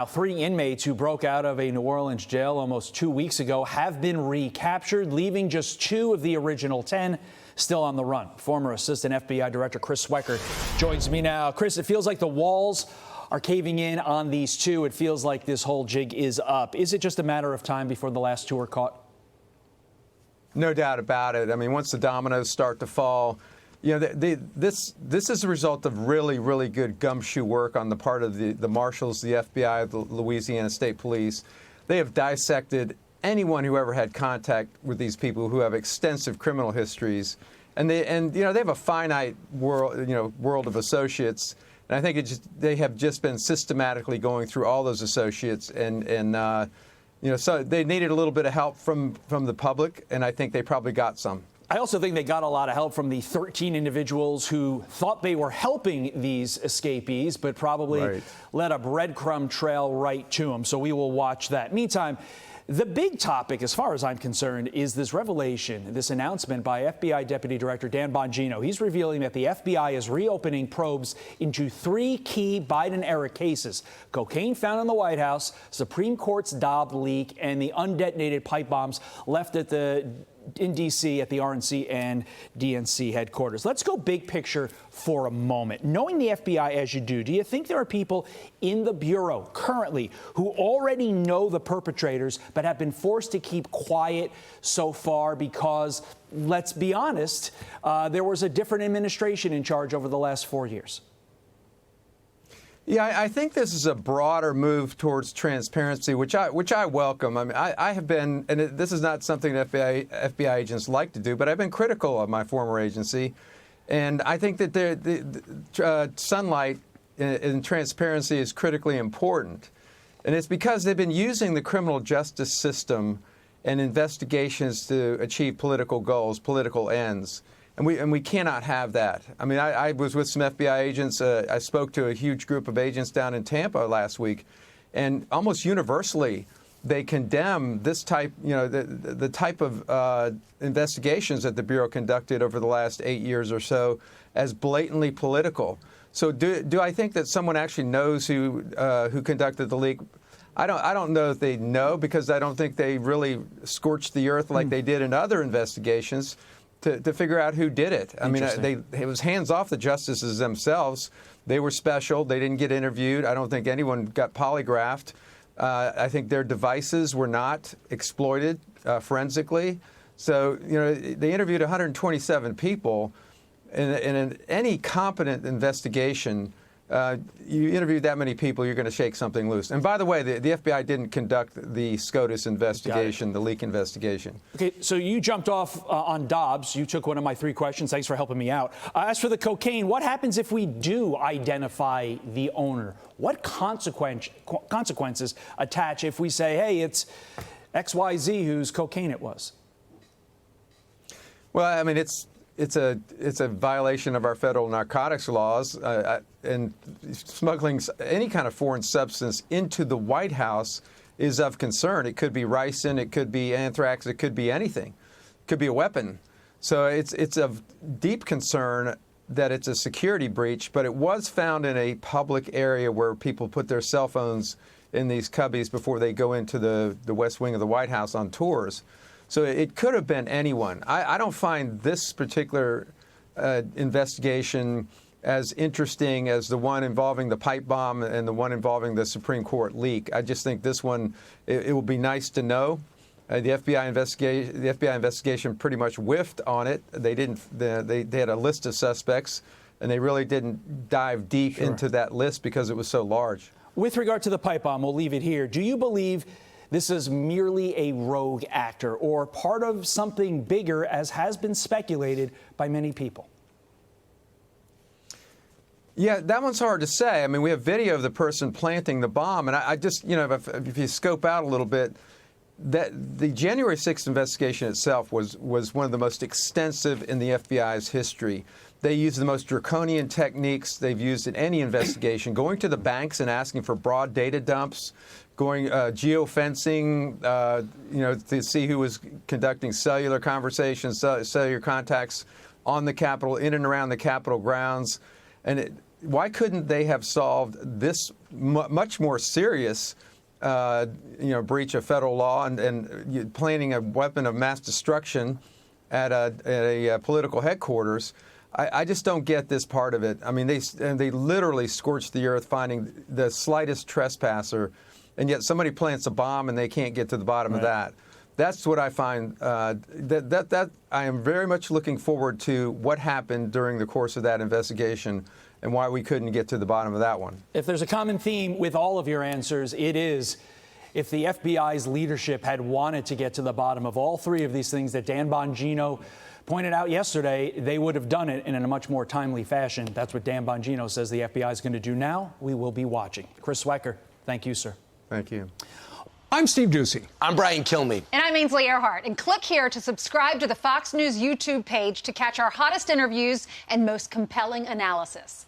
Now, 3 inmates who broke out of a New Orleans jail almost 2 weeks ago have been recaptured, leaving just 2 of the original 10 still on the run. Former Assistant FBI Director Chris Swecker joins me now. Chris, it feels like the walls are caving in on these 2. It feels like this whole jig is up. Is it just a matter of time before the last 2 are caught? No doubt about it. I mean, once the dominoes start to fall, you know, this is a result of really good gumshoe work on the part of the marshals, the FBI, the Louisiana State Police. They have dissected anyone who ever had contact with these people who have extensive criminal histories, and they have a finite world of associates. And I think they have just been systematically going through all those associates, so they needed a little bit of help from the public, and I think they probably got some. I also think they got a lot of help from the 13 individuals who thought they were helping these escapees, but probably led a breadcrumb trail right to them. So we will watch that. Meantime, the big topic, as far as I'm concerned, is this revelation, this announcement by FBI Deputy Director Dan Bongino. He's revealing that the FBI is reopening probes into 3 key Biden-era cases: cocaine found in the White House, Supreme Court's Dobbs leak, and the undetonated pipe bombs left in D.C. at the RNC and DNC headquarters. Let's go big picture for a moment. Knowing the FBI as you do you think there are people in the Bureau currently who already know the perpetrators but have been forced to keep quiet so far because, let's be honest, there was a different administration in charge over the last 4 years? Yeah, I think this is a broader move towards transparency, which I welcome. I mean, I have been, and this is not something that FBI agents like to do, but I've been critical of my former agency, and I think that the sunlight and transparency is critically important, and it's because they've been using the criminal justice system and investigations to achieve political goals, political ends. And we cannot have that. I mean, I was with some FBI agents. I spoke to a huge group of agents down in Tampa last week, and almost universally they condemn this type, the type of investigations that the Bureau conducted over the last 8 years or so as blatantly political. So do I think that someone actually knows who conducted the leak? I don't know if they know, because I don't think they really scorched the earth like they did in other investigations to figure out who did it. I mean, it was hands off the justices themselves. They were special. They didn't get interviewed. I don't think anyone got polygraphed. I think their devices were not exploited forensically. So, they interviewed 127 people. In any competent investigation, you interviewed that many people, you're going to shake something loose. And by the way, the FBI didn't conduct the SCOTUS investigation, the leak investigation. Okay, so you jumped off on Dobbs. You took one of my 3 questions. Thanks for helping me out. As for the cocaine, what happens if we do identify the owner? What consequences attach if we say, hey, it's XYZ whose cocaine it was? Well, I mean, it's a violation of our federal narcotics laws, and smuggling any kind of foreign substance into the White House is of concern. It could be ricin, it could be anthrax, it could be anything. It could be a weapon. So it's of deep concern that it's a security breach, but it was found in a public area where people put their cell phones in these cubbies before they go into the West Wing of the White House on tours. So it could have been anyone. I don't find this particular investigation as interesting as the one involving the pipe bomb and the one involving the Supreme Court leak. I just think this one, it will be nice to know. The FBI investigation pretty much whiffed on it. They had a list of suspects, and they really didn't dive deep into that list because it was so large. With regard to the pipe bomb, we'll leave it here. Do you believe this is merely a rogue actor or part of something bigger, as has been speculated by many people? Yeah, that one's hard to say. I mean, we have video of the person planting the bomb, and I just, if you scope out a little bit, that the January 6th investigation itself was one of the most extensive in the FBI's history. They used the most draconian techniques they've used in any investigation, going to the banks and asking for broad data dumps, going geofencing, to see who was conducting cellular conversations, cellular contacts on the Capitol, in and around the Capitol grounds. And why couldn't they have solved this much more serious breach of federal law and planning a weapon of mass destruction at a political headquarters? I just don't get this part of it. I mean, they literally scorched the earth finding the slightest trespasser, and yet somebody plants a bomb and they can't get to the bottom of that. That's what I find. That I am very much looking forward to what happened during the course of that investigation and why we couldn't get to the bottom of that one. If there's a common theme with all of your answers, it is if the FBI's leadership had wanted to get to the bottom of all three of these things that Dan Bongino pointed out yesterday, they would have done it in a much more timely fashion. That's what Dan Bongino says the FBI is going to do now. We will be watching. Chris Swecker, thank you, sir. Thank you. I'm Steve Doocy. I'm Brian Kilmeade. And I'm Ainsley Earhart. And click here to subscribe to the Fox News YouTube page to catch our hottest interviews and most compelling analysis.